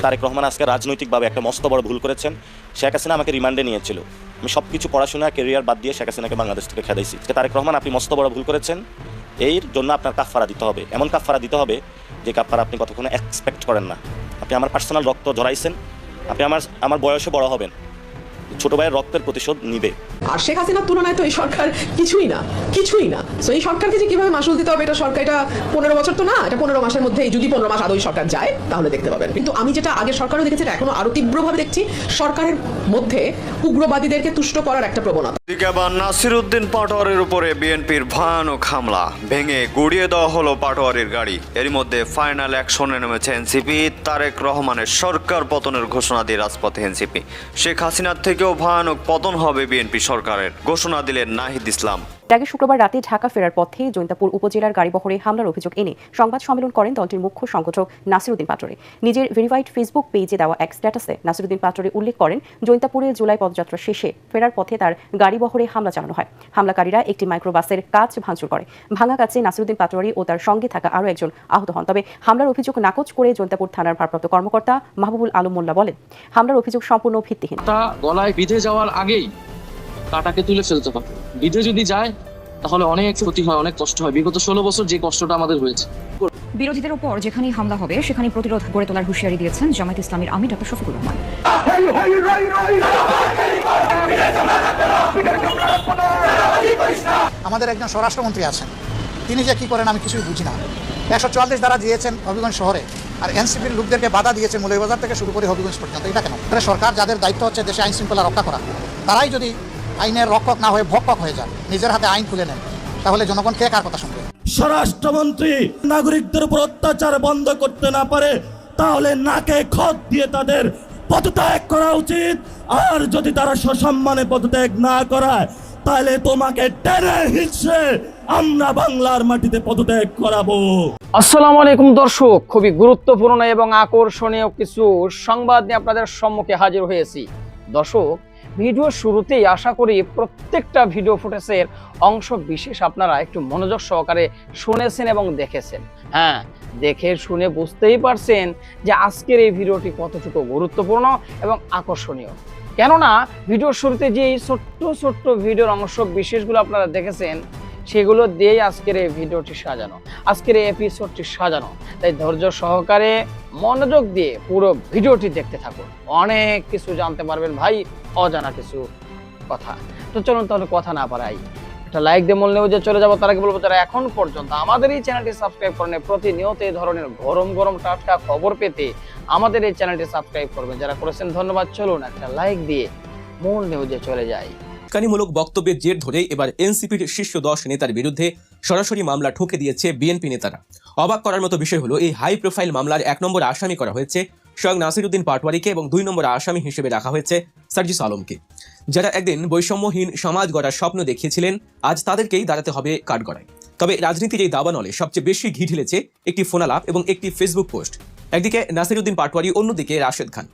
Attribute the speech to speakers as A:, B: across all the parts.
A: তারেক রহমান আজকে রাজনৈতিকভাবে একটা মস্ত বড় ভুল করেছেন। শেখ হাসিনা আমাকে রিমান্ডে নিয়েছিল, আমি সব কিছু পড়াশোনা ক্যারিয়ার বাদ দিয়ে শেখ হাসিনাকে বাংলাদেশ থেকে খেদাইছি। তারেক রহমান, আপনি মস্ত বড় ভুল করেছেন, এর জন্য আপনার কাফফারা দিতে হবে, এমন কাফফারা দিতে হবে যে কাফফারা আপনি কতক্ষণ এক্সপেক্ট করেন না। আপনি আমার পার্সোনাল রক্ত ঝরাইছেন, আপনি আমার বয়সে বড় হবেন, ছোট ভাইয়ের রক্তের প্রতিশোধ নিবে।
B: আর শেখ হাসিনার তুলনায় তো এই সরকার কিছুই না। তো এই সরকারকে যে কিভাবে মাসুল দিতে হবে, এটা সরকার, এটা 15 বছর তো না, এটা 15 মাসের মধ্যে, যদি 15 মাস আদৌ সরকার যায় তাহলে দেখতে পাবেন। কিন্তু আমি যেটা আগের সরকারও দেখেছি, এটা এখনো আরো তীব্রভাবে দেখছি, সরকারের মধ্যে উগ্রবাদীদেরকে তুষ্ট করার একটা প্রবণতা।
C: এবার নাসিরউদ্দিন পাটোয়ারির উপরে বিএনপির ভয়ানক হামলা, ভেঙে গুড়িয়ে দেওয়া হলো পাটোয়ারির গাড়ি। এর মধ্যে ফাইনাল অ্যাকশনে নেমেছে এনসিপি। তারেক রহমানের সরকার পতনের ঘোষণা দিয়ে রাজপথে এনসিপি। শেখ হাসিনার থেকেও ভয়ানক পতন হবে বিএনপি সরকারের, ঘোষণা দিলেন নাহিদ ইসলাম।
D: আগে শুক্রবার রাতে ঢাকা ফেরার পথে জৈন্তাপুর উপজেলার গাড়িবহরে হামলার অভিযোগ এনে সংবাদ সম্মেলন করেন দলটির মুখ্য সংগঠক নাসিরউদ্দিন পাটোয়ারি। নিজের ভেরিফাইড ফেসবুক পেজে দেওয়া এক স্ট্যাটাসে নাসিরউদ্দিন পাটোয়ারি উল্লেখ করেন, জৈন্তাপুরে জুলাই পদযাত্রা শেষে ফেরার পথে তার গাড়িবহরে হামলা চালানো হয়। হামলাকারীরা একটি মাইক্রোবাসের কাঁচ ভাঙচুর করে। ভাঙা কাঁচে নাসিরউদ্দিন পাটোয়ারি ও তার সঙ্গে থাকা আরও একজন আহত হন। তবে হামলার অভিযোগ নাকচ করে জৈন্তাপুর থানার ভারপ্রাপ্ত কর্মকর্তা মাহবুবুল আলম মোল্লা বলেন, হামলার অভিযোগ সম্পূর্ণ ভিত্তিহীন।
E: গলায় বিঁধে যাওয়ার আগেই কাটাকে তুলে ফেলতে হবে। বিঁধে যদি যায় তাহলে অনেক ক্ষতি হয়, অনেক কষ্ট হয়। বিগত 16 বছর যে কষ্টটা আমাদের হয়েছে।
F: বিরোধীদের উপর যেখানেই হামলা হবে সেখানে প্রতিরোধ গড়ে তোলার হুঁশিয়ারি দিয়েছেন জামায়াত ইসলামীর আমির ডক্টর শফিকুর রহমান।
G: আমাদের একজন স্বরাষ্ট্রমন্ত্রী আছেন, তিনি যে কি করেন আমি কিছুই বুঝি না। 144 দ্বারা দিয়েছেন হবিগঞ্জ শহরে, আর এনসিপির লোকদেরকে বাধা দিয়েছেন মৌলভীবাজার থেকে শুরু করে হবিগঞ্জ পর্যন্ত। এটা কেন? সরকার, যাদের দায়িত্ব হচ্ছে দেশে আইন শৃঙ্খলা রক্ষা করা, তারাই যদি আইনের রক্ষক না হয়ে ভক্ষক হয়ে যান, নিজের হাতে আইন তুলে নেন, তাহলে জনগণ কে কার কথা শুনবে?
H: স্বরাষ্ট্রমন্ত্রী নাগরিকদের উপর অত্যাচার বন্ধ করতে না পারে, তাহলে নাকে খত দিয়ে তাদের পদত্যাগ করা উচিত। আর যদি তারা সসম্মানে পদত্যাগ না করায়, তাহলে তোমাকে টেনে হিচড়ে আমরা বাংলার মাটিতে পদত্যাগ করাবো।
I: আসসালামু আলাইকুম দর্শক, খুবই গুরুত্বপূর্ণ এবং আকর্ষণীয় কিছু সংবাদ নিয়ে আপনাদের সম্মুখে হাজির হয়েছি। দর্শক, ভিডিও শুরুতেই আশা করি প্রত্যেকটা ভিডিও ফুটেজের অংশ বিশেষ আপনারা একটু মনোযোগ সহকারে শুনেছেন এবং দেখেছেন। হ্যাঁ, দেখে শুনে বুঝতেই পারছেন যে আজকের এই ভিডিওটি কতটুকু গুরুত্বপূর্ণ এবং আকর্ষণীয়। কেননা ভিডিওর শুরুতে যে এই ছোট্ট ভিডিওর অংশ বিশেষগুলো আপনারা দেখেছেন, সেগুলো দিয়েই আজকের এই ভিডিওটি সাজানো, আজকের এই এপিসোডটি সাজানো। তাই ধৈর্য সহকারে মনোযোগ দিয়ে পুরো ভিডিওটি দেখতে থাকুন, অনেক কিছু জানতে পারবেন ভাই, অজানা কিছু কথা। তো চলুন তাহলে কথা না বাড়াই, একটা লাইক দিয়ে মূল নিউজে চলে যাবো। তার আগে বলবো, যারা এখন পর্যন্ত আমাদের এই চ্যানেলটি সাবস্ক্রাইব করেন, প্রতিনিয়ত এই ধরনের গরম টাটকা খবর পেতে আমাদের এই চ্যানেলটি সাবস্ক্রাইব করবেন। যারা করেছেন ধন্যবাদ। চলুন একটা লাইক দিয়ে মূল নিউজে চলে যাই।
J: উস্কানিমূলক বক্তব্যের জের ধরে এবার এনসিপির শীর্ষ 10 নেতার বিরুদ্ধে সরাসরি মামলা ঠুকে দিয়েছে বিএনপি নেতারা। অবাক করার মতো বিষয় হলো, এই হাই প্রোফাইল মামলার 1 নম্বর আসামি করা হয়েছে স্বয়ং নাসিরউদ্দিন পাটোয়ারিকে এবং 2 নম্বর আসামি হিসেবে রাখা হয়েছে সার্জিস আলমকে, যারা একদিন বৈষম্যহীন সমাজ গড়ার স্বপ্ন দেখিয়েছিলেন। আজ তাদেরকেই দাঁড়াতে হবে কাঠগড়ায়। তবে রাজনীতির এই দাবানলে সবচেয়ে বেশি ঘি ঢেলেছে একটি ফোনালাপ এবং একটি ফেসবুক পোস্ট। একদিকে নাসিরউদ্দিন পাটোয়ারি, অন্যদিকে রাশেদ খান।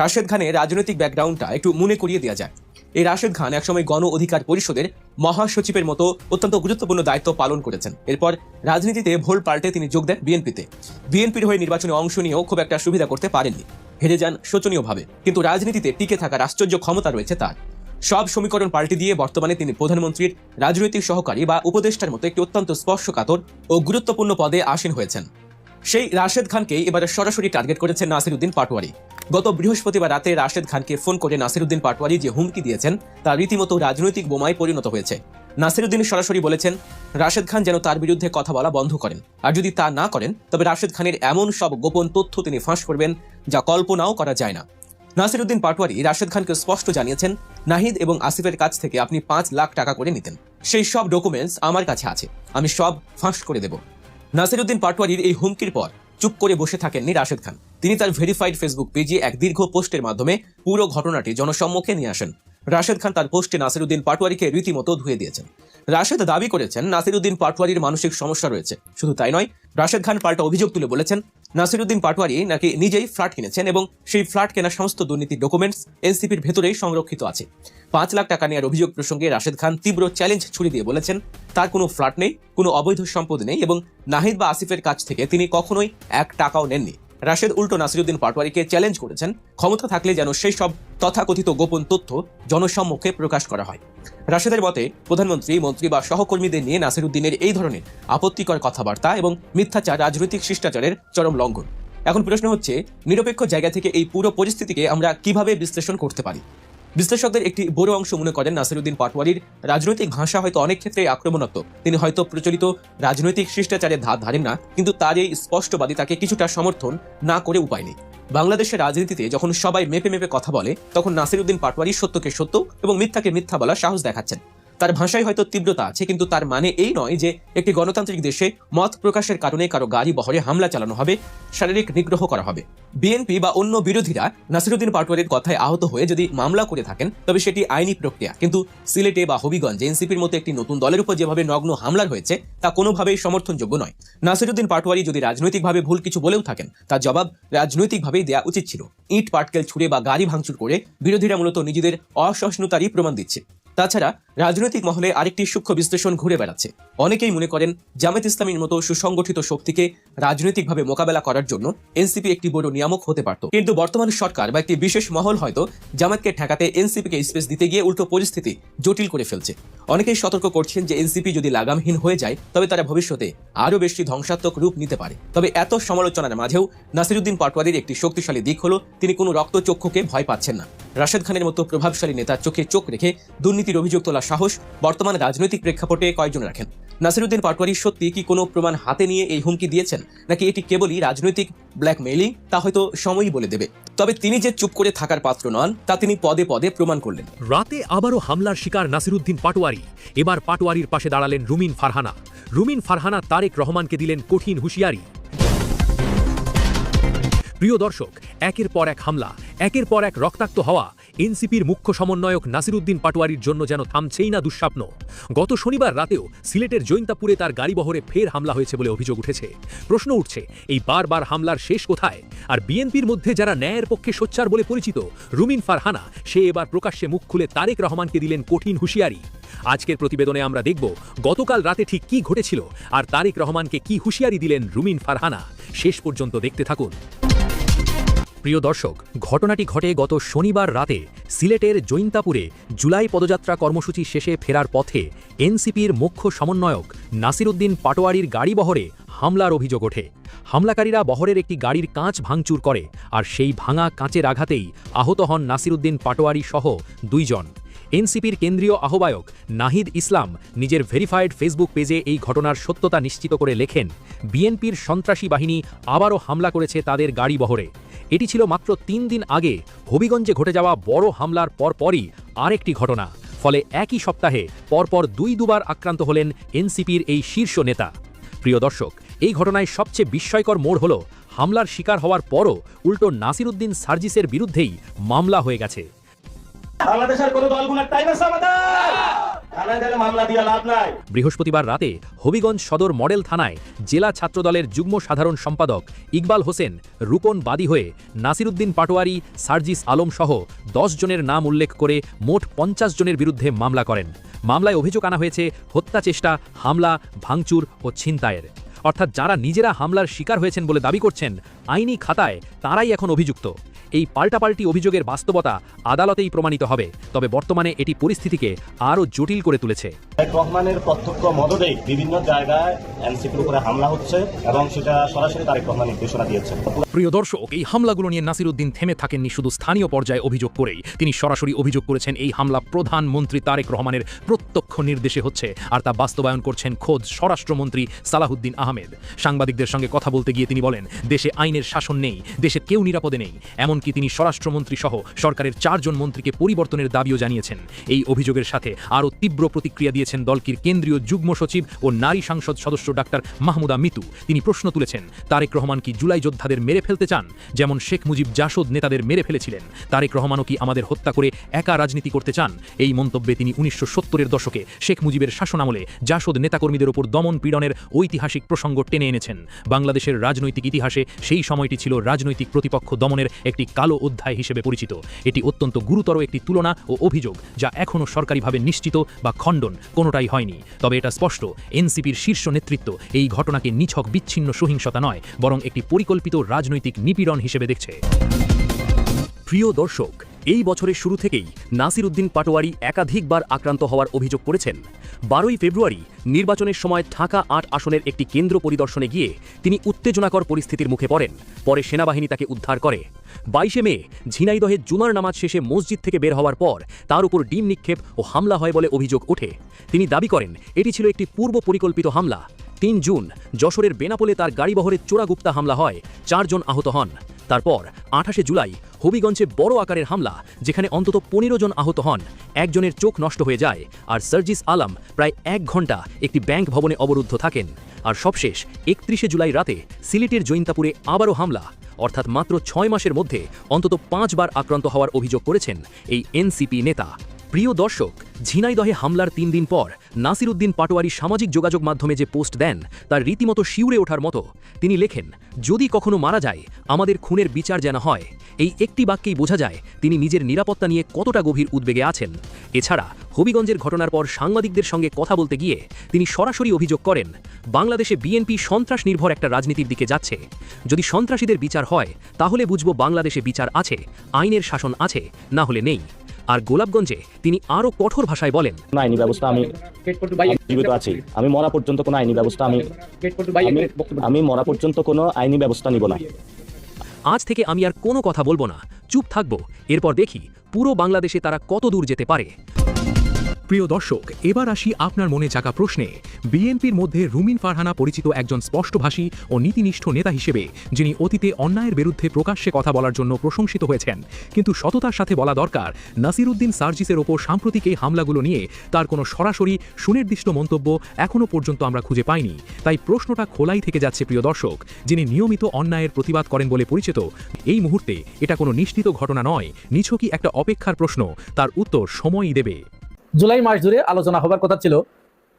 J: রাশেদ খানের রাজনৈতিক ব্যাকগ্রাউন্ডটা একটু মনে করিয়ে দেওয়া যায়। এই রাশেদ খান একসময় গণ অধিকার পরিষদের মহাসচিবের মতো অত্যন্ত গুরুত্বপূর্ণ দায়িত্ব পালন করেছেন। এরপর রাজনীতিতে ভোল পাল্টে তিনি যোগ দেন বিএনপিতে। বিএনপির হয়ে নির্বাচনে অংশ নিয়েও খুব একটা সুবিধা করতে পারেননি, হেরে যান শোচনীয়ভাবে। কিন্তু রাজনীতিতে টিকে থাকার আশ্চর্য ক্ষমতা রয়েছে তার। সব সমীকরণ পাল্টে দিয়ে বর্তমানে তিনি প্রধানমন্ত্রীর রাজনৈতিক সহকারী বা উপদেষ্টার মতো একটি অত্যন্ত স্পর্শকাতর ও গুরুত্বপূর্ণ পদে আসীন হয়েছেন। সেই রাশেদ খানকেই এবারে সরাসরি টার্গেট করেছেন নাসিরউদ্দিন পাটোয়ারি। গত বৃহস্পতিবার রাতে রাশেদ খানকে ফোন করে নাসিরউদ্দিন পাটোয়ারি যে হুমকি দিয়েছেন, তা রীতিমতো রাজনৈতিক বোমায় পরিণত হয়েছে। নাসিরউদ্দিন সরাসরি বলেছেন রাশেদ খান যেন তার বিরুদ্ধে কথা বলা বন্ধ করেন, আর যদি তা না করেন তবে রাশেদ খানের এমন সব গোপন তথ্য তিনি ফাঁস করবেন যা কল্পনাও করা যায় না। নাসিরউদ্দিন পাটোয়ারি রাশেদ খানকে স্পষ্ট জানিয়েছেন, নাহিদ এবং আসিফের কাছ থেকে আপনি 5 লাখ টাকা করে নিতেন, সেই সব ডকুমেন্টস আমার কাছে আছে, আমি সব ফাঁস করে দেব। নাসিরউদ্দিন পাটোয়ারির এই হুমকির পর চুপ করে বসে থাকেননি রাশেদ খান। তিনি তার ভেরিফাইড ফেসবুক পেজে এক দীর্ঘ পোস্টের মাধ্যমে পুরো ঘটনাটি জনসম্মুখে নিয়ে আসেন। রাশেদ খান তার পোস্টে নাসিরউদ্দিন পাটোয়ারিকে রীতিমতো ধুয়ে দিয়েছেন। রাশেদ দাবি করেছেন নাসিরউদ্দিন পাটোয়ারির মানসিক সমস্যা রয়েছে। শুধু তাই নয়, রাশেদ খান পাল্টা অভিযোগ তুলে বলেছেন নাসিরউদ্দিন পাটোয়ারি নাকি নিজেই ফ্ল্যাট কিনেছেন এবং সেই ফ্ল্যাট কেনার সমস্ত দুর্নীতির ডকুমেন্টস এনসিপির ভেতরেই সংরক্ষিত আছে। 5 লাখ টাকা নেওয়ার অভিযোগ প্রসঙ্গে রাশেদ খান তীব্র চ্যালেঞ্জ ছুড়ে দিয়ে বলেছেন তার কোনো ফ্ল্যাট নেই, কোনো অবৈধ সম্পদ নেই এবং নাহিদ বা আসিফের কাছ থেকে তিনি কখনোই 1 টাকাও নেননি। রাশেদ উল্টো নাসিরুদ্দিন পাটোয়ারিকে চ্যালেঞ্জ করেছেন, ক্ষমতা থাকলে যেন সেই সব তথাকথিত গোপন তথ্য জনসম্মুখে প্রকাশ করা হয়। রাশেদের মতে প্রধানমন্ত্রী, মন্ত্রী বা সহকর্মীদের নিয়ে নাসিরুদ্দিনের এই ধরনের আপত্তিকর কথাবার্তা এবং মিথ্যাচার রাজনৈতিক শিষ্টাচারের চরম লঙ্ঘন। এখন প্রশ্ন হচ্ছে, নিরপেক্ষ জায়গা থেকে এই পুরো পরিস্থিতিকে আমরা কিভাবে বিশ্লেষণ করতে পারি? বিশ্লেষকদের একটি বড় অংশ মনে করেন নাসিরুদ্দিন পাটোয়ারির রাজনৈতিক ভাষা হয়তো অনেক ক্ষেত্রে আক্রমণাত্মক। তিনি হয়তো প্রচলিত রাজনৈতিক শিষ্টাচারের ধার ধারেন না, কিন্তু তার এই স্পষ্টবাদী তাকে কিছুটা সমর্থন না করে উপায় নেই। বাংলাদেশের রাজনীতিতে যখন সবাই মেপে মেপে কথা বলে, তখন নাসিরুদ্দিন পাটোয়ারি সত্যকে সত্য এবং মিথ্যাকে মিথ্যা বলার সাহস দেখাচ্ছেন। তার ভাষায় হয়তো তীব্রতা আছে, কিন্তু তার মানে এই নয় যে একটি গণতান্ত্রিক দেশে মত প্রকাশের কারণে কারো গাড়ি বহরে হামলা চালানো হবে, শারীরিক নিগ্রহ করা হবে। বিএনপি বা অন্য বিরোধীরা নাসিরুদ্দিন পাটোয়ারির কথায় আহত হয়ে যদি মামলা করে থাকেন, তবে সেটি আইনি প্রক্রিয়া। কিন্তু সিলেটে বা হবিগঞ্জে এনসিপির মতো একটি নতুন দলের উপর যেভাবে নগ্ন হামলার হয়েছে, তা কোনোভাবেই সমর্থনযোগ্য নয়। নাসিরুদ্দিন পাটোয়ারি যদি রাজনৈতিকভাবে ভুল কিছু বলেও থাকেন, তার জবাব রাজনৈতিকভাবেই দেওয়া উচিত ছিল। ইট পাটকেল ছুড়ে বা গাড়ি ভাঙচুর করে বিরোধীরা মূলত নিজেদের অসহিষ্ণুতারই প্রমাণ দিচ্ছে। তাছাড়া রাজনৈতিক মহলে আরেকটি সূক্ষ্ম বিশ্লেষণ ঘুরে বেড়াচ্ছে। অনেকেই মনে করেন জামায়াত ইসলামীর মতো সুসংগঠিত শক্তিকে রাজনৈতিকভাবে মোকাবেলা করার জন্য এনসিপি একটি বড় নিয়ামক হতে পারত। কিন্তু বর্তমান সরকার বা একটি বিশেষ মহল হয়তো জামায়াতকে ঠেকাতে এনসিপিকে স্পেস দিতে গিয়ে উল্টো পরিস্থিতি জটিল করে ফেলছে। অনেকেই সতর্ক করছেন যে এনসিপি যদি লাগামহীন হয়ে যায়, তবে তারা ভবিষ্যতে আরও বেশি ধ্বংসাত্মক রূপ নিতে পারে। তবে এত সমালোচনার মাঝেও নাসিরুদ্দিন পাটোয়ারির একটি শক্তিশালী দিক হলো তিনি কোনো রক্তচক্ষুকে ভয় পাচ্ছেন না। রাশেদ খানের মতো প্রভাবশালী নেতার চোখে চোখ রেখে দুর্নীতির অভিযোগ তোলার সাহস বর্তমান রাজনৈতিক প্রেক্ষাপটে কয়জন রাখেন? নাসিরুদ্দিন পাটোয়ারি সত্যি কি কোনো প্রমাণ হাতে নিয়ে এই হুমকি দিয়েছেন, নাকি এটি কেবলই রাজনৈতিক ব্ল্যাকমেইলিং, তা হয়তো সময়ই বলে দেবে। তবে তিনি যে চুপ করে থাকার পাত্র নন, তা তিনি পদে পদে প্রমাণ করলেন।
K: রাতে আবারও হামলার শিকার নাসিরুদ্দিন পাটোয়ারি। এবার পাটোয়ারির পাশে দাঁড়ালেন রুমিন ফারহানা। রুমিন ফারহানা তারেক রহমানকে দিলেন কঠিন হুঁশিয়ারি। প্রিয় দর্শক, একের পর এক হামলা, একের পর এক রক্তাক্ত হওয়া এনসিপির মুখ্য সমন্বয়ক নাসিরুদ্দিন পাটোয়ারির জন্য যেন থামছেই না দুঃস্বপ্ন। গত শনিবার রাতেও সিলেটের জৈন্তাপুরে তার গাড়িবহরে ফের হামলা হয়েছে বলে অভিযোগ উঠেছে। প্রশ্ন উঠছে, এই বারবার হামলার শেষ কোথায়? আর বিএনপির মধ্যে যারা ন্যায়ের পক্ষে সোচ্চার বলে পরিচিত রুমিন ফারহানা, সে এবার প্রকাশ্যে মুখ খুলে তারেক রহমানকে দিলেন কঠিন হুঁশিয়ারি। আজকের প্রতিবেদনে আমরা দেখব গতকাল রাতে ঠিক কি ঘটেছিল আর তারেক রহমানকে কি হুঁশিয়ারি দিলেন রুমিন ফারহানা। শেষ পর্যন্ত দেখতে থাকুন। প্রিয় দর্শক, ঘটনাটি ঘটে গত শনিবার রাতে সিলেটের জৈন্তাপুরে জুলাই পদযাত্রা কর্মসূচি শেষে ফেরার পথে এনসিপির মুখ্য সমন্বয়ক নাসিরুদ্দিন পাটোয়ারির গাড়িবহরে হামলার অভিযোগ ওঠে। হামলাকারীরা বহরের একটি গাড়ির কাঁচ ভাঙচুর করে, আর সেই ভাঙা কাঁচের আঘাতেই আহত হন নাসিরুদ্দিন পাটোয়ারি সহ 2 জন। এনসিপির কেন্দ্রীয় আহ্বায়ক নাহিদ ইসলাম নিজের ভেরিফাইড ফেসবুক পেজে এই ঘটনার সত্যতা নিশ্চিত করে লেখেন, বিএনপির সন্ত্রাসী বাহিনী আবারও হামলা করেছে তাদের গাড়িবহরে। এটি ছিল মাত্র 3 দিন আগে হবিগঞ্জে ঘটে যাওয়া বড় হামলার পরপরই আরেকটি ঘটনা। ফলে একই সপ্তাহে পরপর 2বার আক্রান্ত হলেন এনসিপির এই শীর্ষ নেতা। প্রিয় দর্শক, এই ঘটনায় সবচেয়ে বিস্ময়কর মোড় হল হামলার শিকার হওয়ার পরও উল্টো নাসিরুদ্দিন সার্জিসের বিরুদ্ধেই মামলা হয়ে গেছে। বৃহস্পতিবার রাতে হবিগঞ্জ সদর মডেল থানায় জেলা ছাত্রদলের যুগ্ম সাধারণ সম্পাদক ইকবাল হোসেন রূপন বাদী হয়ে নাসিরুদ্দিন পাটোয়ারি, সার্জিস আলম সহ 10 জনের নাম উল্লেখ করে মোট 50 জনের বিরুদ্ধে মামলা করেন। মামলায় অভিযোগ আনা হয়েছে হত্যা চেষ্টা, হামলা, ভাঙচুর ও ছিনতাইয়ের। অর্থাৎ যারা নিজেরা হামলার শিকার হয়েছেন বলে দাবি করছেন, আইনি খাতায় তারাই এখন অভিযুক্ত। এই পাল্টাপাল্টি অভিযোগের বাস্তবতা আদালতেই প্রমাণিত হবে। তবে বর্তমানে এটি পরিস্থিতিকে আরও জটিল করে তুলেছে।
A: তারেক রহমানের প্রত্যক্ষ মদদে বিভিন্ন জায়গায় এনসিপির উপরে হামলা হচ্ছে এবং সেটা সরাসরি তারেক রহমান নির্দেশনা দিয়েছেন।
K: প্রিয় দর্শক, এই হামলাগুলো নিয়ে নাসিরুদ্দিন থেমে থাকেননি শুধু স্থানীয় পর্যায়ে অভিযোগ করেই। তিনি সরাসরি অভিযোগ করেছেন এই হামলা প্রধানমন্ত্রী তারেক রহমানের প্রত্যক্ষ নির্দেশে হচ্ছে, আর তা বাস্তবায়ন করছেন খোদ স্বরাষ্ট্রমন্ত্রী সালাহুদ্দিন আহমেদ। সাংবাদিকদের সঙ্গে কথা বলতে গিয়ে তিনি বলেন, দেশে আইনের শাসন নেই, দেশের কেউ নিরাপদে নেই। এমনকি তিনি স্বরাষ্ট্রমন্ত্রী সহ সরকারের 4 জন মন্ত্রীকে পরিবর্তনের দাবিও জানিয়েছেন। এই অভিযোগের সাথে আরও তীব্র প্রতিক্রিয়া দিয়েছেন দলটির কেন্দ্রীয় যুগ্ম সচিব ও নারী সংসদ সদস্য ডাক্তার মাহমুদা মিতু। তিনি প্রশ্ন তুলেছেন, তারেক রহমান কি জুলাই যোদ্ধাদের মেরে ফেলতে চান, যেমন শেখ মুজিব জাসদ নেতাদের মেরে ফেলেছিলেন? তারেক রহমানও কি আমাদের হত্যা করে একা রাজনীতি করতে চান? এই মন্তব্যে তিনি 1970-এর দশকে শেখ মুজিবের শাসনামলে জাসদ নেতাকর্মীদের ওপর দমন পীড়নের ঐতিহাসিক প্রসঙ্গ প্রসঙ্গ টেনে এনেছেন। বাংলাদেশের রাজনৈতিক ইতিহাসে সেই সময়টি ছিল রাজনৈতিক প্রতিপক্ষ দমনের একটি কালো অধ্যায় হিসেবে পরিচিত। এটি অত্যন্ত গুরুতর একটি তুলনা ও অভিযোগ, যা এখনও সরকারিভাবে নিশ্চিত বা খণ্ডন কোনোটাই হয়নি। তবে এটা স্পষ্ট, এনসিপির শীর্ষ নেতৃত্ব এই ঘটনাকে নিছক বিচ্ছিন্ন সহিংসতা নয়, বরং একটি পরিকল্পিত রাজনৈতিক নিপীড়ন হিসেবে দেখছে। প্রিয় দর্শক, এই বছরের শুরু থেকেই নাসির উদ্দিন পাটোয়ারি একাধিকবার আক্রান্ত হওয়ার অভিযোগ করেছেন। 12ই ফেব্রুয়ারি নির্বাচনের সময় ঢাকা 8 আসনের একটি কেন্দ্র পরিদর্শনে গিয়ে তিনি উত্তেজনাকর পরিস্থিতির মুখে পড়েন। পরে সেনাবাহিনী তাকে উদ্ধার করে। 22শে মে ঝিনাইদহে জুমার নামাজ শেষে মসজিদ থেকে বের হওয়ার পর তার উপর ডিম নিক্ষেপ ও হামলা হয় বলে অভিযোগ ওঠে। তিনি দাবি করেন এটি ছিল একটি পূর্ব পরিকল্পিত হামলা। 3 জুন যশোরের বেনাপোলে তার গাড়িবহরে চোরাগুপ্তা হামলা হয়, 4 জন আহত হন। তারপর 28শে জুলাই হবিগঞ্জে বড় আকারের হামলা, যেখানে অন্তত 15 জন আহত হন, একজনের চোখ নষ্ট হয়ে যায়, আর সার্জিস আলম প্রায় 1 ঘন্টা একটি ব্যাংক ভবনে অবরুদ্ধ থাকেন। আর সবশেষ 31শে জুলাই রাতে সিলেটের জৈন্তাপুরে আবারও হামলা। অর্থাৎ মাত্র 6 মাসের মধ্যে অন্তত 5 বার আক্রান্ত হওয়ার অভিযোগ করেছেন এই এনসিপি নেতা। প্রিয় দর্শক, ঝিনাইদহে হামলার 3 দিন পর নাসির উদ্দিন পাটোয়ারি সামাজিক যোগাযোগ মাধ্যমে যে পোস্ট দেন তার রীতিমতো শিউরে ওঠার মতো। তিনি লেখেন, যদি কখনো মারা যায় আমাদের খুনের বিচার যেন হয়। এই একটি বাক্যেই বোঝা যায় তিনি নিজের নিরাপত্তা নিয়ে কতটা গভীর উদ্বেগে আছেন। এছাড়া হবিগঞ্জের ঘটনার পর সাংবাদিকদের সঙ্গে কথা বলতে গিয়ে তিনি সরাসরি অভিযোগ করেন, বাংলাদেশে বিএনপি সন্ত্রাস নির্ভর একটা রাজনীতির দিকে যাচ্ছে। যদি সন্ত্রাসীদের বিচার হয় তাহলে বুঝব বাংলাদেশে বিচার আছে, আইনের শাসন আছে, না হলে নেই। আর গোলাপগঞ্জে তিনি আরও কঠোর ভাষায় বলেন,
A: আইনি ব্যবস্থা আমি জীবিত আছি, আমি মরা পর্যন্ত কোনো আইনি ব্যবস্থা আমি মরা পর্যন্ত কোনো আইনি ব্যবস্থা নিব না।
K: আজ থেকে আমি আর কোনো কথা বলবো না, চুপ থাকবো, এরপর দেখি পুরো বাংলাদেশে তারা কত দূর যেতে পারে। প্রিয় দর্শক, এবার আসি আপনার মনে জাগা প্রশ্নে। বিএনপির মধ্যে রুমিন ফারহানা পরিচিত একজন স্পষ্টভাষী ও নীতিনিষ্ঠ নেতা হিসেবে, যিনি অতীতে অন্যায়ের বিরুদ্ধে প্রকাশ্যে কথা বলার জন্য প্রশংসিত হয়েছেন, কিন্তু সততার সাথে বলা দরকার, নাসির উদ্দিন সার্জিসের ওপর সাম্প্রতিক এই হামলাগুলো নিয়ে তার কোনো সরাসরি সুনির্দিষ্ট মন্তব্য এখনও পর্যন্ত আমরা খুঁজে পাইনি। তাই প্রশ্নটা খোলাই থেকে যাচ্ছে, প্রিয় দর্শক, যিনি নিয়মিত অন্যায়ের প্রতিবাদ করেন বলে পরিচিত, এই মুহূর্তে এটা কোনো নিশ্চিত ঘটনা নয়, নিছকই একটা অপেক্ষার প্রশ্ন। তার উত্তর সময়ই দেবে।
L: জুলাই মাস জুড়ে আলোচনা হবার কথা ছিল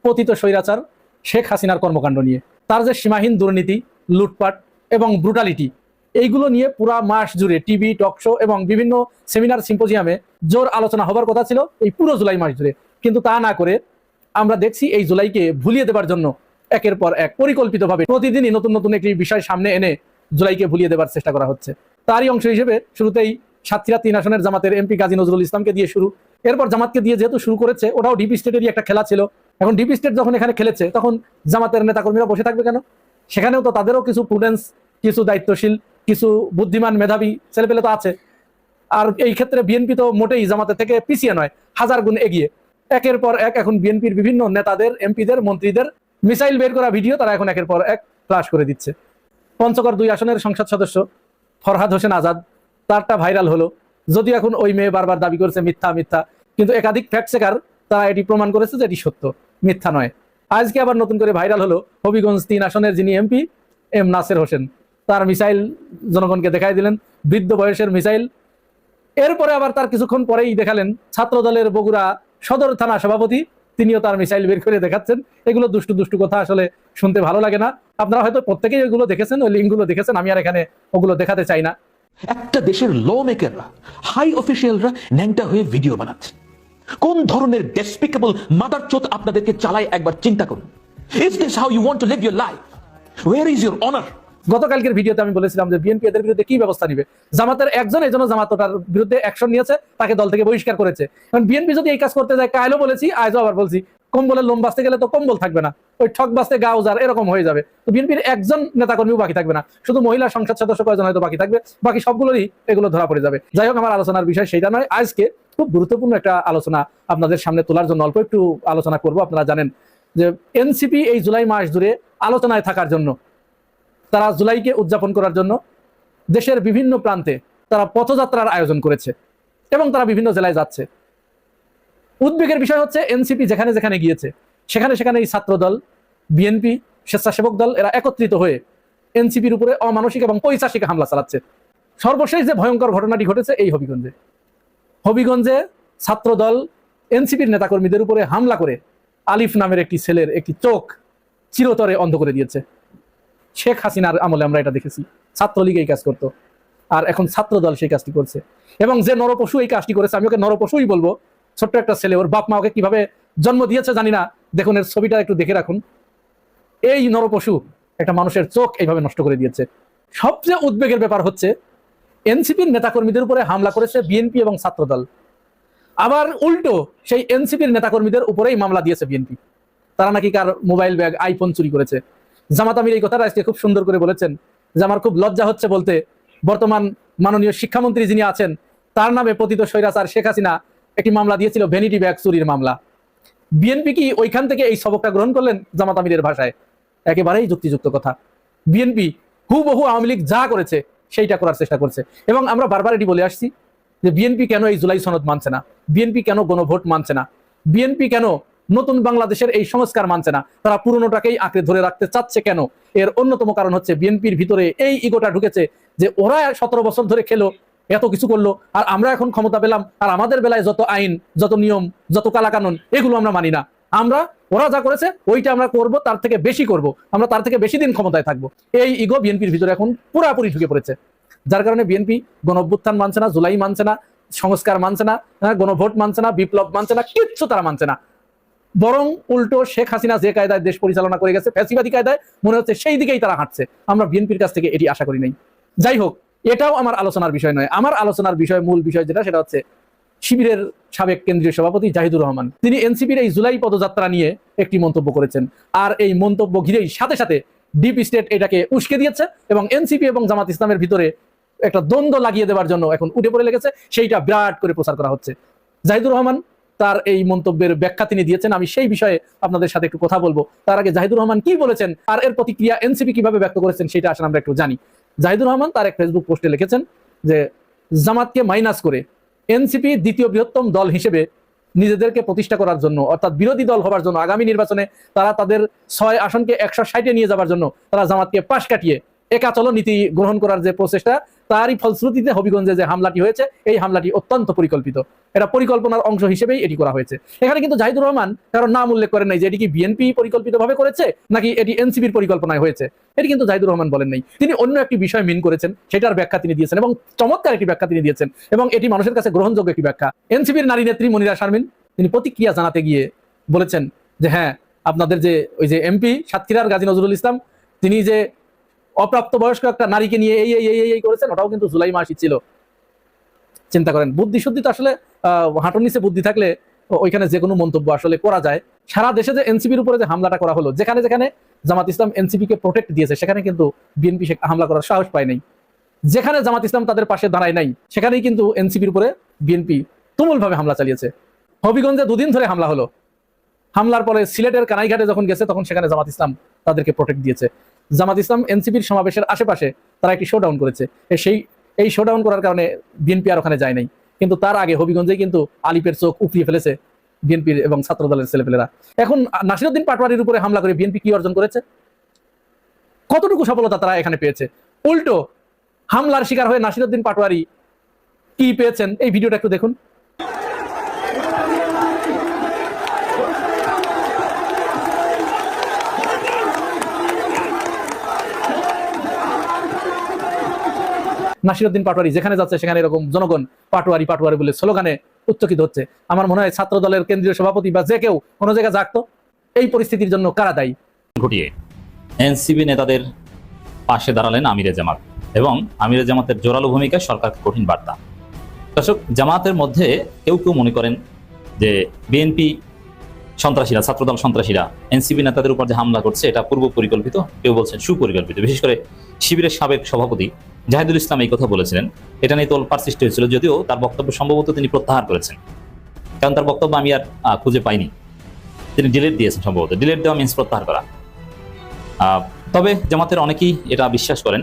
L: পতিত স্বৈরাচার শেখ হাসিনার কর্মকাণ্ড নিয়ে, তার যে সীমাহীন দুর্নীতি, লুটপাট এবং ব্রুটালিটি, এইগুলো নিয়ে পুরা মাস জুড়ে টিভি, টক শো এবং বিভিন্ন সেমিনার সিম্পোজিয়ামে জোর আলোচনা হবার কথা ছিল এই পুরো জুলাই মাস জুড়ে। কিন্তু তা না করে আমরা দেখছি এই জুলাইকে ভুলিয়ে দেবার জন্য একের পর এক পরিকল্পিতভাবে প্রতিদিনই নতুন নতুন একটি বিষয় সামনে এনে জুলাইকে ভুলিয়ে দেবার চেষ্টা করা হচ্ছে। তারই অংশ হিসেবে শুরুতেই সাতক্ষীরা 3 আসনের জামাতের এমপি কাজী নজরুল ইসলামকে দিয়ে শুরু, এরপর জামাতকে দিয়ে যেহেতু শুরু করেছে, ওটাও ডিপি স্টেটেরই একটা খেলা ছিল। এখন ডিপি স্টেট যখন এখানে খেলেছে, তখন জামাতের নেতাকর্মীরা বসে থাকবে কেন? সেখানেও তো তাদেরও কিছু প্রুডেন্স, কিছু দায়িত্বশীল, কিছু বুদ্ধিমান মেধাবী ছেলেপেলে তো আছে। আর এই ক্ষেত্রে বিএনপি তো মোটেই জামাতের থেকে পিছিয়ে নয়, 1000 গুণ এগিয়ে। একের পর এক এখন বিএনপির বিভিন্ন নেতাদের, এমপিদের, মন্ত্রীদের মিসাইল বের করা ভিডিও তারা এখন একের পর এক ফ্লাশ করে দিচ্ছে। পঞ্চগড় 2 আসনের সংসদ সদস্য ফরহাদ হোসেন আজাদ, তারটা ভাইরাল হলো, যদিও এখন ওই মেয়ে বারবার দাবি করেছে মিথ্যা মিথ্যা, কিন্তু একাধিক ফ্যাক্ট চেকার তারা এটি প্রমাণ করেছে যে এটি সত্য, মিথ্যা নয়। আজকে আবার নতুন করে ভাইরাল হলো হবিগঞ্জ 3 আসনের যিনি এমপি এম নাসের হোসেন, তার মিসাইল জনগণকে দেখাই দিলেন, বৃদ্ধ বয়সের মিসাইল। এরপরে আবার তার কিছুক্ষণ পরেই দেখালেন ছাত্র দলের বগুড়া সদর থানা সভাপতি, তিনিও তার মিসাইল বের করে দেখাচ্ছেন। এগুলো দুষ্টু দুষ্টু কথা আসলে শুনতে ভালো লাগে না। আপনারা হয়তো প্রত্যেকেই ওগুলো দেখেছেন, ওই লিঙ্কগুলো দেখেছেন, আমি আর এখানে ওগুলো দেখাতে চাই না।
M: একটা দেশের ল মেকাররা, হাই অফিসিয়ালরা ন্যাংটা হয়ে ভিডিও বানাচ্ছে। কোন ধরনের ডেসপিকেবল মাদারচোদ আপনাদেরকে চালায় একবার চিন্তা করুন। Is this how you want to live your life? Where is your honour?
L: গতকালকের ভিডিওতে আমি বলেছিলাম যে বিএনপি এদের বিরুদ্ধে কি ব্যবস্থা নিবে। জামাতের একজন এই জন্য জামাত তার বিরুদ্ধে অ্যাকশন নিয়েছে, তাকে দল থেকে বহিষ্কার করেছে। কারণ বিএনপি যদি এই কাজ করতে যায়, কালও বলেছি আজও আবার বলছি, কম্বলের লোম বাঁচতে গেলে তো কম্বল থাকবে না, ওই ঠক বাঁচতে গা উজার এরকম হয়ে যাবে। তো বিএনপির একজন নেতাকর্মীও বাকি থাকবে না, শুধু মহিলা সংসদ সদস্য কয়েকজন হয়তো বাকি থাকবে, বাকি সবগুলোরই এগুলো ধরা পড়ে যাবে। যাই হোক, আমার আলোচনার বিষয় সেটা নয়। আজকে খুব গুরুত্বপূর্ণ একটা আলোচনা আপনাদের সামনে তোলার জন্য অল্প একটু আলোচনা করব। আপনারা জানেন যে এনসিপি এই জুলাই মাস জুড়ে আলোচনায় থাকার জন্য, তারা জুলাইকে উদযাপন করার জন্য দেশের বিভিন্ন প্রান্তে তারা পথযাত্রার আয়োজন করেছে এবং তারা বিভিন্ন জেলায় যাচ্ছে। উদ্বেগের বিষয় হচ্ছে এনসিপি যেখানে যেখানে গিয়েছে সেখানে সেখানে এই ছাত্র দল, বিএনপি, স্বেচ্ছাসেবক দল এরা একত্রিত হয়ে এনসিপির উপরে অমানসিক এবং পৈশাচিক হামলা চালাচ্ছে। সর্বশেষ যে ভয়ঙ্কর ঘটনাটি ঘটেছে এই হবিগঞ্জে ছাত্র দল এনসিপির নেতাকর্মীদের উপরে হামলা করে আলিফ নামের একটি ছেলের একটি চোখ চিরতরে অন্ধ করে দিয়েছে। শেখ হাসিনার আমলে আমরা এটা দেখেছি, ছাত্রলীগ এই কাজ করতো, আর এখন ছাত্র দল সেই কাজটি করছে। এবং যে নরপশু এই কাজটি করেছে, আমি ওকে নরপশুই বলবো। ছোট্ট একটা ছেলে, ওর বাপ মা ওকে কিভাবে জন্ম দিয়েছে জানি না, দেখুন এর ছবিটা একটু দেখে রাখুন। এই নরপশু একটা মানুষের চোখ এইভাবে নষ্ট করে দিয়েছে। সবচেয়ে উদ্বেগের ব্যাপার হচ্ছে এনসিপির নেতাকর্মীদের উপরে হামলা করেছে বিএনপি এবং ছাত্রদল, আবার উল্টো সেই এনসিপির নেতাকর্মীদের উপরেই মামলা দিয়েছে বিএনপি। তারা নাকি কার মোবাইল ব্যাগ, আইফোন চুরি করেছে। জামাত আমির এই কথাটা আজকে খুব সুন্দর করে বলেছেন যে আমার খুব লজ্জা হচ্ছে বলতে, বর্তমান মাননীয় শিক্ষামন্ত্রী যিনি আছেন তার নামে পতিত স্বৈরাচার শেখ হাসিনা একটি মামলা দিয়েছিল, ভ্যানিটি ব্যাগ চুরির মামলা। বিএনপি কি ওইখান থেকে এই সবকটা গ্রহণ করলেন? জামাত আমিরের ভাষায় একেবারেই যুক্তিযুক্ত কথা। বিএনপি হুবহু আওয়ামী লীগ যা করেছে সেইটা করার চেষ্টা করছে। এবং আমরা বারবার এটি বলে আসছি যে বিএনপি কেন এই জুলাই সনদ মানছে না, বিএনপি কেন গণভোট মানছে না, বিএনপি কেন নতুন বাংলাদেশের এই সংস্কার মানছে না, তারা পুরনোটাকেই আঁকড়ে ধরে রাখতে চাচ্ছে কেন? এর অন্যতম কারণ হচ্ছে বিএনপির ভিতরে এই ইগোটা ঢুকেছে যে ওরা 17 বছর ধরে খেলো, এত কিছু করলো, আর আমরা এখন ক্ষমতা পেলাম, আর আমাদের বেলায় যত আইন, যত নিয়ম, যত কালাকানুন এগুলো আমরা মানি না। আমরা ওরা যা করেছে ওইটা আমরা করব, তার থেকে বেশি করব, আমরা তার থেকে বেশি দিন ক্ষমতায় থাকবো। এই ইগো বিএনপির ভিতরে এখন পুরাপুরি ঢুকে পড়েছে, যার কারণে বিএনপি গণঅভ্যুত্থান মানছে না, জুলাই মানছে না, সংস্কার মানছে না, গণভোট মানছে না, বিপ্লব মানছে না, কিচ্ছু তারা মানছে না। বরং উল্টো শেখ হাসিনা যে কায়দায় দেশ পরিচালনা করে গেছে, ফ্যাসিবাদী কায়দায়, মনে হচ্ছে সেই দিকেই তারা হাঁটছে। আমরা বিএনপির কাছ থেকে এটি আশা করি নাই। যাই হোক, এটাও আমার আলোচনার বিষয় নয়। আমার আলোচনার বিষয়, মূল বিষয় যেটা, সেটা হচ্ছে শিবিরের সাবেক কেন্দ্রীয় সভাপতি জাহিদুর রহমান। তিনি এনসিপির এই জুলাই পদযাত্রা নিয়ে একটি মন্তব্য করেছেন, আর এই মন্তব্য ঘিরেই সাথে সাথে ডিপ স্টেট এটাকে উস্কে দিয়েছে এবং এনসিপি এবং জামাত ইসলামের ভিতরে একটা দ্বন্দ্ব লাগিয়ে দেওয়ার জন্য এখন উঠে পড়ে লেগেছে, সেইটা বিরাট করে প্রচার করা হচ্ছে। জাহিদুর রহমান তার এই মন্তব্যের ব্যাখ্যা তিনি দিয়েছেন, আমি সেই বিষয়ে আপনাদের সাথে একটু কথা বলবো। তার আগে জাহিদুর রহমান কি বলেছেন আর এর প্রতিক্রিয়া এনসিপি কিভাবে ব্যক্ত করেছেন সেটা আসলে আমরা একটু জানি। জাহিদুর রহমান তার এক ফেসবুক পোস্টে লিখেছেন যে জামাতকে মাইনাস করে এনসিপি দ্বিতীয় বৃহত্তম দল হিসেবে নিজেদেরকে প্রতিষ্ঠা করার জন্য, অর্থাৎ বিরোধী দল হবার জন্য, আগামী নির্বাচনে তারা তাদের 6 আসনকে 160-এ নিয়ে যাবার জন্য তারা জামাতকে পাশ কাটিয়ে একাচলো নীতি গ্রহণ করার যে প্রচেষ্টা, তারই ফলশ্রুতিতে হবিগঞ্জে যে হামলাটি হয়েছে, এই হামলাটি অত্যন্ত পরিকল্পিত। এটা পরিকল্পনার অংশ হিসেবেই এটি করা হয়েছে। এখানে কিন্তু জাহিদুর রহমান কারণ নাম উল্লেখ করেন নাই যে এটি কি বিএনপি পরিকল্পিতভাবে করেছে নাকি এটি এনসিপির পরিকল্পনায় হয়েছে, এটি কিন্তু জাহিদুর রহমান বলেন নাই। তিনি অন্য একটি বিষয় মিন করেছেন, সেটার ব্যাখ্যা তিনি দিয়েছেন এবং চমৎকার একটি ব্যাখ্যা তিনি দিয়েছেন এবং এটি মানুষের কাছে গ্রহণযোগ্য একটি ব্যাখ্যা। এনসিপির নারী নেত্রী মনিরা শারমিন তিনি প্রতিক্রিয়া জানাতে গিয়ে বলেছেন যে হ্যাঁ, আপনাদের যে ওই যে এমপি সাতক্ষীরার গাজী নজরুল ইসলাম, তিনি যে অপ্রাপ্তবয়স্ক একটা নারীকে নিয়ে এই করেছেন, ওটাও কিন্তু জুলাই মাসই ছিল। চিন্তা করেন, বুদ্ধি শুদ্ধি তো আসলে হাঁটুর নিচে বুদ্ধি থাকলে ওইখানে যে কোনো মন্তব্য আসলে করা যায়। সারা দেশে যে এনসিপির উপরে যে হামলাটা করা হলো, যেখানে যেখানে জামাত ইসলাম এনসিপিকে প্রোটেক্ট দিয়েছে সেখানে কিন্তু বিএনপি হামলা করার সাহস পায় নাই। যেখানে জামাত ইসলাম তাদের পাশে দাঁড়ায় নাই সেখানেই কিন্তু এনসিপির উপরে বিএনপি তুমুলভাবে হামলা চালিয়েছে। হবিগঞ্জে 2 দিন ধরে হামলা হলো। হামলার পরে সিলেটের কানাইঘাটে যখন গেছে তখন সেখানে জামাত ইসলাম তাদেরকে প্রোটেক্ট দিয়েছে। জামাত ইসলাম এনসিপির সমাবেশের আশেপাশে তারা একটি শোডাউন করেছে, এই শোডাউন করার কারণে বিএনপি আর ওখানে যায় নাই। কিন্তু তার আগে হবিগঞ্জে কিন্তু আলিপের চোখ উপড়িয়ে ফেলেছে বিএনপির এবং ছাত্র দলের ছেলেপেলেরা। এখন নাসিরউদ্দিন পাটোয়ারির উপরে হামলা করে বিএনপি কি অর্জন করেছে? কতটুকু সফলতা তারা এখানে পেয়েছে? উল্টো হামলার শিকার হয়ে নাসিরউদ্দিন পাটোয়ারি কি পেয়েছেন, এই ভিডিওটা একটু দেখুন। নাসিরউদ্দিন পাটোয়ারি যেখানে যাচ্ছে সেখানে এরকম জনগণ পাটোয়ারি পাটোয়ারি বলে স্লোগানে উচ্চকিত হচ্ছে। আমার মনে হয় ছাত্র দলের কেন্দ্রীয় সভাপতি বা যে কেউ কোনো জায়গায় জাগতো, এই পরিস্থিতির জন্য কারা দায়ী?
N: ঘটিয়ে এনসিপি নেতাদের পাশে দাঁড়ালেন আমিরে জামাত এবং আমিরে জামাতের জোরালো ভূমিকায় সরকারকে কঠিন বার্তা। দর্শক, জামাতের মধ্যে কেউ কেউ মনে করেন যে বিএনপি সন্ত্রাসীরা, ছাত্রদল সন্ত্রাসীরা এনসিপি নেতাদের উপর যে হামলা করছে এটা পূর্ব পরিকল্পিত, কেউ বলছেন সুপরিকল্পিত। বিশেষ করে শিবিরের সাবেক সভাপতি জাহিদুল ইসলাম এই কথা বলেছিলেন। এটা নিয়ে তোলপাড় সৃষ্টি হয়েছিল, যদিও তার বক্তব্য সম্ভবত তিনি প্রত্যাহার করেছেন, কারণ তার বক্তব্য আমি আর খুঁজে পাইনি। তিনি ডিলেট দিয়েছেন, সম্ভবত ডিলেট দেওয়া মিন্স প্রত্যাহার করা। তবে জামাতের অনেকেই এটা বিশ্বাস করেন।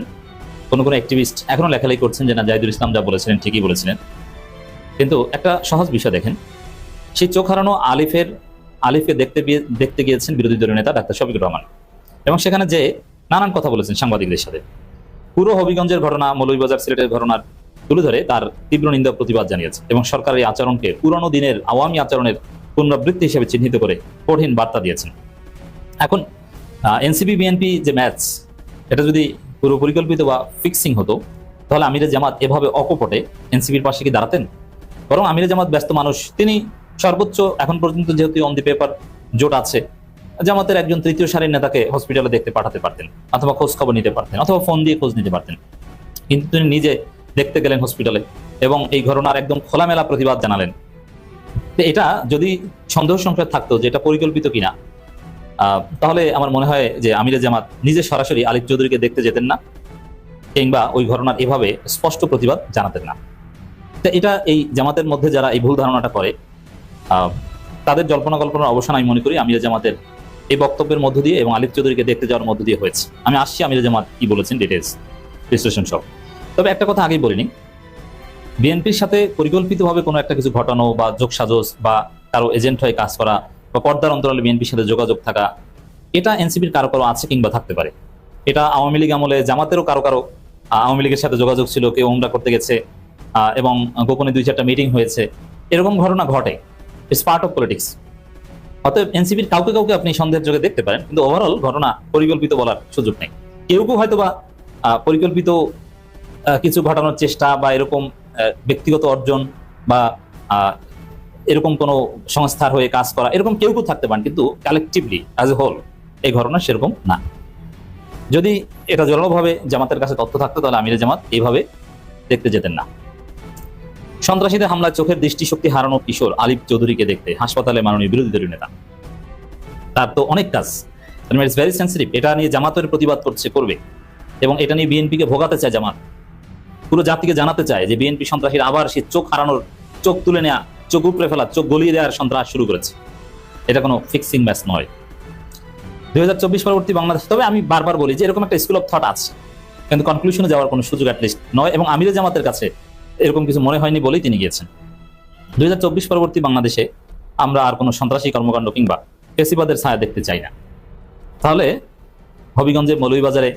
N: কোনো অ্যাক্টিভিস্ট এখনো লেখালেখি করছেন যে না, জাহিদুল ইসলাম যা বলেছিলেন ঠিকই বলেছিলেন। কিন্তু একটা সহজ বিষয় দেখেন, সেই চোখ হারানো আলিফকে দেখতে গিয়েছেন বিরোধী দলীয় নেতা ডাক্তার শফিকুর রহমান এবং সেখানে যে নানান কথা বলেছেন সাংবাদিকদের সাথে। পুরো হবিগঞ্জের ঘটনা, মৌলভীবাজার সিলেটের ঘটনার তুলে ধরে তার তীব্র নিন্দা প্রতিবাদ জানিয়েছে এবং সরকারের এই আচরণকে পুরনো দিনের আওয়ামী আচরণের পুনরাবৃত্তি হিসেবে চিহ্নিত করে কঠিন বার্তা দিয়েছেন। এখন এনসিপি বিএনপি যে ম্যাচ, এটা যদি পুরো পরিকল্পিত বা ফিক্সিং হতো, তাহলে আমিরে জামাত এভাবে অকপটে এনসিপির পাশে কি দাঁড়াতেন? বরং আমিরে জামাত ব্যস্ত মানুষ, তিনি সর্বোচ্চ এখন পর্যন্ত যেহেতু অন দি পেপার জোট আছে, জামাতের একজন তৃতীয় সারির নেতাকে হসপিটালে দেখতে পাঠাতে পারতেন, অথবা খোঁজ খবর নিতে পারতেন, অথবা ফোন দিয়ে খোঁজ নিতে পারতেন। কিন্তু তিনি নিজে দেখতে গেলেন হসপিটালে এবং এই ঘটনার একদম খোলামেলা প্রতিবাদ জানালেন। তো এটা যদি সন্দেহ সংশয় থাকতো যে এটা পরিকল্পিত কিনা, তাহলে আমার মনে হয় যে আমিরে জামাত নিজে সরাসরি আলিফ চৌধুরীকে দেখতে যেতেন না, কিংবা ওই ঘটনার এভাবে স্পষ্ট প্রতিবাদ জানাতেন না। তো এটা এই জামাতের মধ্যে যারা এই ভুল ধারণাটা করে, তাদের জল্পনা কল্পনার অবসান আমি মনে করি আমিরে জামাতের এই বক্তব্যের মধ্য দিয়ে এবং আলিফ চৌধুরীকে দেখতে যাওয়ার মধ্য দিয়ে হয়েছে। আমি আসছি আমিরে জামাত কি বলেছেন ডিটেলস বিশ্লেষণ সব। তবে একটা কথা আগেই বলিনি, বিএনপির সাথে পরিকল্পিতভাবে কোনো একটা কিছু ঘটানো বা যোগসাজশ বা কারো এজেন্ট হয়ে কাজ করা বা পর্দার অন্তরালে বিএনপির সাথে যোগাযোগ থাকা, এটা এনসিপির কারো কারো আছে কিংবা থাকতে পারে। এটা আওয়ামী লীগ আমলে জামাতেরও কারো কারো আওয়ামী লীগের সাথে যোগাযোগ ছিল, কেউ উমরা করতে গেছে এবং গোপনে 2-4টা মিটিং হয়েছে, এরকম ঘটনা ঘটে। It's part of politics. অতএব এনসিপির কাউকে কাউকে আপনি সন্দেহের চোখে দেখতে পারেন, কিন্তু ওভারঅল ঘটনা পরিকল্পিত বলার সুযোগ নেই। কেউ কেউ হয়তো বা পরিকল্পিত কিছু ঘটানোর চেষ্টা বা এরকম ব্যক্তিগত অর্জন বা এরকম কোনো সংস্থার হয়ে কাজ করা, এরকম কেউ কেউ থাকতে পারেন, কিন্তু কালেকটিভলি অ্যাজ এ হোল এই ঘটনা সেরকম না। যদি এটা জোরালোভাবে জামাতের কাছে তথ্য থাকতো, তাহলে আমিরে জামাত এইভাবে দেখতে যেতেন না। সন্ত্রাসীদের হামলায় চোখের দৃষ্টিশক্তি হারানো কিশোর আলিফ চৌধুরীকে দেখতে হাসপাতালে মাননীয় বিরোধী দলীয় নেতা। তার তো অনেক কাজ, ইটস ভেরি সেন্সিটিভ। এটা নিয়ে জামাতের প্রতিবাদ করবে এবং এটা নিয়ে বিএনপিকে ভোগাতে চায় জামাত, পুরো জাতিকে জানাতে চায় যে বিএনপি সন্ত্রাসীরা আবার সে চোখ হারানোর, চোখ তুলে নেওয়া, চোখ উপড়ে ফেলা, চোখ গলিয়ে দেওয়ার সন্ত্রাস শুরু করেছে। এটা কোনো ফিক্সিং ম্যাচ নয়। 2024 পরবর্তী বাংলাদেশ, তবে আমি বারবার বলি যে এরকম একটা স্কুল অফ থট আছে, কিন্তু কনক্লুশনে যাওয়ার কোনো সুযোগ অ্যাটলিস্ট নয়, এবং আমিরে জামাতের কাছে এরকম কিছু মনে হয়নি বলেই তিনি গিয়েছেন। 2024 পরবর্তী বাংলাদেশে আমরা আর কোনো সন্ত্রাসী কর্মকাণ্ড কিংবা ফেসিবাদের ছায়া দেখতে চাই না। তাহলে হবিগঞ্জে মৌলভীবাজারে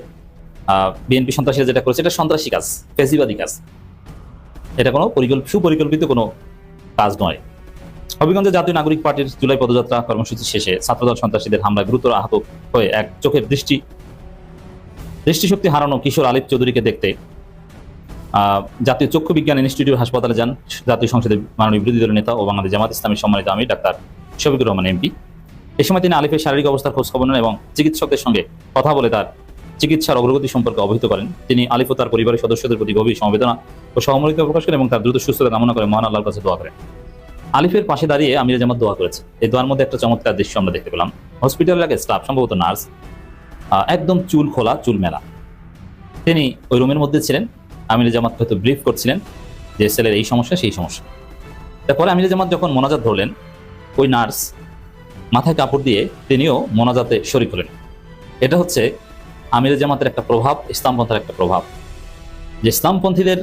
N: বিএনপি সন্ত্রাসীরা যেটা করেছে, এটা সন্ত্রাসী কাজ, ফেসিবাদী কাজ, এটা কোনো সুপরিকল্পিত কোনো কাজ নয়। হবিগঞ্জে জাতীয় নাগরিক পার্টির জুলাই পদযাত্রা কর্মসূচি শেষে ছাত্রদল সন্ত্রাসীদের হামলায় গুরুতর আহত হয়ে এক চোখের দৃষ্টিশক্তি হারানো কিশোর আলিফ চৌধুরীকে দেখতে জাতীয় চক্ষু বিজ্ঞান ইনস্টিটিউট হাসপাতালে যান জাতীয় সংসদের মাননীয় বিরোধী দলের নেতা ও বাংলাদেশ জামাত ইসলামীর সম্মানিত আমির ডাক্তার শফিকুর রহমান এমপি। এ সময় তিনি আলিফের শারীরিক অবস্থার খোঁজ খবর নেন এবং চিকিৎসকদের সঙ্গে কথা বলে তার চিকিৎসার অগ্রগতি সম্পর্কে অবহিত করেন। তিনি আলিফ ও তার পরিবারের সদস্যদের প্রতি গভীর সমবেদনা ও সহমর্মিতা প্রকাশ করেন এবং তার দ্রুত সুস্থতা কামনা করে মহান আল্লাহর কাছে দোয়া করেন। আলিফের পাশে দাঁড়িয়ে আমিরে জামাত দোয়া করেছে। এই দোয়ার মধ্যে একটা চমৎকার দৃশ্য আমরা দেখতে পেলাম। হসপিটালের আগে স্টাফ, সম্ভবত নার্স, একদম চুল খোলা, চুল মেলা, তিনি ওই রুমের মধ্যে ছিলেন। আমিরে জামাত হয়তো ব্রিফ করছিলেন যে সেলের এই সমস্যা সেই সমস্যা। তারপরে আমিরে জামাত যখন মোনাজাত ধরলেন, ওই নার্স মাথায় কাপড় দিয়ে তিনিও মোনাজাতে শরীক হলেন। এটা হচ্ছে আমিরে জামাতের একটা প্রভাব, ইসলামপন্থার একটা প্রভাব, যে ইসলামপন্থীদের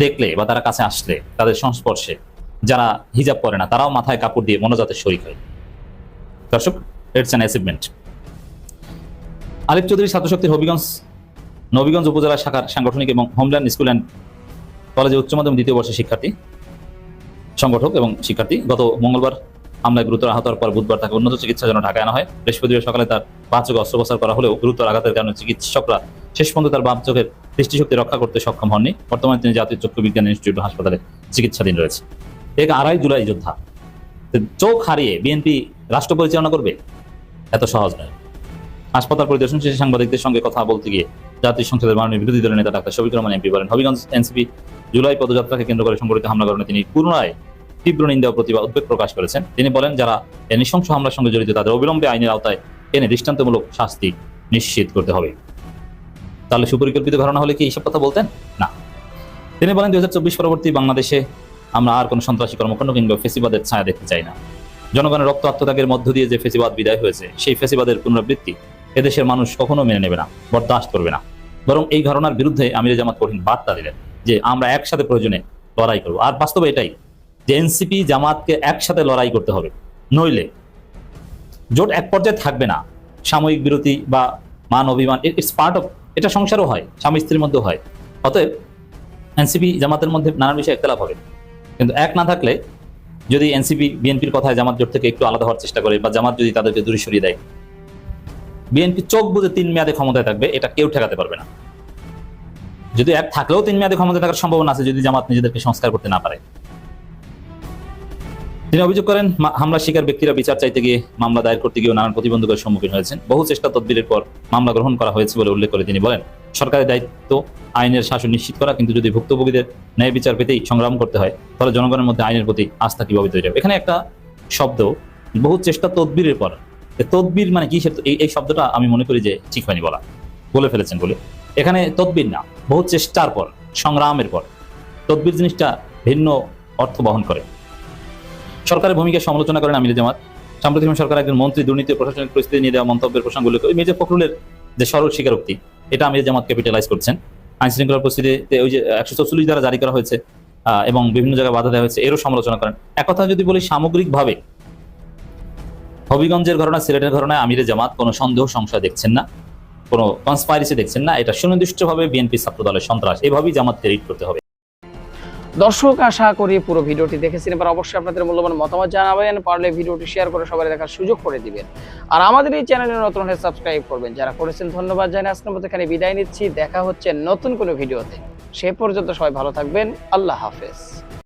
N: দেখলে বা তারা কাছে আসলে, তাদের সংস্পর্শে যারা হিজাব পরে না, তারাও মাথায় কাপড় দিয়ে মোনাজাতে শরীক হয়। দর্শক, ইটস অ্যান অ্যাচিভমেন্ট। আলিফ চৌধুরী ছাত্রশক্তির নবীগঞ্জ উপজেলা শাখার সাংগঠনিক এবং হোমল্যান্ড স্কুল অ্যান্ড কলেজে উচ্চ মাধ্যমিক 2য় বর্ষের সংগঠক এবং শিক্ষার্থী। গত মঙ্গলবার হামলায় গুরুতর আহত হওয়ার পর বুধবার তাকে উন্নত চিকিৎসার জন্য ঢাকায় আনা হয়। বৃহস্পতিবার সকালে তার বাঁ চোখে অস্ত্রোপচার করা হলেও গুরুতর আঘাতের কারণে চিকিৎসকরা শেষ পর্যন্ত তার বাম চোখের দৃষ্টিশক্তি রক্ষা করতে সক্ষম হননি। বর্তমানে তিনি জাতীয় চক্ষু বিজ্ঞান ইনস্টিটিউট হাসপাতালে চিকিৎসাধীন রয়েছে। এক 2.5 জুলাই যোদ্ধা, চোখ হারিয়ে বিএনপি রাষ্ট্র পরিচালনা করবে, এত সহজ নয়। হাসপাতাল পরিদর্শন শেষে সাংবাদিকদের সঙ্গে কথা বলতে গিয়ে জাতীয় সংসদের মাননীয় বিরোধী দলের নেতা ডাক্তার শফিকুর রহমান এমপি বলেন, হবিগঞ্জ এনসিপি জুলাই পদযাত্রাকে কেন্দ্র করে সংঘটিত হামলা কারণে তিনি পুনরায় তীব্র নিন্দা ও প্রতিবাদ উদ্বেগ প্রকাশ করেছেন। তিনি বলেন, যারা এই নৃশংস হামলার সঙ্গে জড়িত তাদের অবিলম্বে আইনের আওতায় এনে দৃষ্টান্তমূলক শাস্তি নিশ্চিত করতে হবে। তাহলে সুপরিকল্পিত ঘটনা হলে কি এইসব কথা বলতেন? না। তিনি বলেন, 2024 পরবর্তী বাংলাদেশে আমরা আর কোনো সন্ত্রাসী কর্মকাণ্ড কিংবা ফেসিবাদের ছায়া দেখতে চাই না। জনগণের রক্ত আত্মত্যাগের মধ্য দিয়ে যে ফেসিবাদ বিদায় হয়েছে, সেই ফেসিবাদের পুনরাবৃত্তি এদেশের মানুষ কখনো মেনে নেবে না, বরদাস্ত করবে না। বরং এই ঘটনার বিরুদ্ধে আমিরে জামাত কঠিন বার্তা দিলেন যে আমরা একসাথে প্রয়োজনে লড়াই করব। আর বাস্তবে এটাই, যে এনসিপি জামাতকে একসাথে লড়াই করতে হবে, নইলে জোট এক পর্যায়ে থাকবে না। সাময়িক বিরতি বা মান অভিমান, ইটস পার্ট অফ, এটা সংসারও হয়, স্বামী স্ত্রীর মধ্যেও হয়। অতএব এনসিপি জামাতের মধ্যে নানান বিষয়ে একতলাপ হবে, কিন্তু এক না থাকলে, যদি এনসিপি বিএনপির কথায় জামাত জোট থেকে একটু আলাদা হওয়ার চেষ্টা করে বা জামাত যদি তাদেরকে দূরে সরিয়ে দেয়, বিএনপি চোখ বুঝে 3 মেয়াদে ক্ষমতায় থাকবে, এটা কেউ ঠেকাতে পারবে না। যদি এক থাকলেও 3 মেয়াদে ক্ষমতায় থাকার সম্ভাবনা আছে যদি জামাত নিজেদেরকে সংস্কার করতে না পারে। তিনি অভিযোগ করেন হামলা শিকার ব্যক্তিরা বিচার চাইতে গিয়ে মামলা দায়ের করতে গিয়ে নানান প্রতিবন্ধকের সম্মুখীন হয়েছেন। বহু চেষ্টা তদবিরের পর মামলা গ্রহণ করা হয়েছে বলে উল্লেখ করে তিনি বলেন, সরকারের দায়িত্ব আইনের শাসন নিশ্চিত করা, কিন্তু যদি ভুক্তভোগীদের ন্যায় বিচার পেতেই সংগ্রাম করতে হয় তাহলে জনগণের মধ্যে আইনের প্রতি আস্থা কিভাবে তৈরি হবে। এখানে একটা শব্দ, বহু চেষ্টা তদবিরের পর, তদবির মানে কি, এই শব্দটা আমি মনে করি যে ঠিক হয়নি বলে ফেলেছেন বলে। এখানে তদবির না, বহু চেষ্টার পর, সংগ্রামের পর। তদবির জিনিসটা ভিন্ন অর্থ বহন করে। সরকারের ভূমিকা সমালোচনা করেন আমিরে জামাত। সাম্প্রতিক সরকার একজন মন্ত্রী দুর্নীতি ও প্রশাসনিক পরিস্থিতি নিয়ে দেওয়া মন্তব্যের প্রসঙ্গ উল্লেখ করে মির্জা ফখরুলের যে সরল স্বীকারোক্তি, এটা আমিরে জামাত ক্যাপিটালাইজ করছেন। আইন শৃঙ্খলা পরিস্থিতিতে ওই যে 144 ধারা জারি করা হয়েছে এবং বিভিন্ন জায়গায় বাধা দেওয়া হয়েছে, এরও সমালোচনা করেন। এক কথা যদি বলি, সামগ্রিকভাবে হবিগঞ্জের ঘটনা, সিলেটের ঘটনায় আমিরে জামাত কোনো সন্দেহ সংশয় দেখছেন না, কোনো কনস্পাইরেসি দেখছেন না। এটা সুনির্দিষ্টভাবে বিএনপি ছাত্র দলের সন্ত্রাস, এভাবেই জামাতকে রিড করতে হবে।
I: দর্শক, আশা করি পুরো ভিডিওটি দেখেছেন। এবার অবশ্যই আপনাদের মূল্যবান মতামত জানাবেন, পারলে ভিডিওটি শেয়ার করে সবাই দেখার সুযোগ করে দিবেন। আর আমাদের এই চ্যানেলে নতুন হলে সাবস্ক্রাইব করবেন। যারা করেছেন ধন্যবাদ জানাই। আজকের মতো এখানে বিদায় নিচ্ছি, দেখা হচ্ছে নতুন কোনো ভিডিওতে। সে পর্যন্ত সবাই ভালো থাকবেন। আল্লাহ হাফেজ।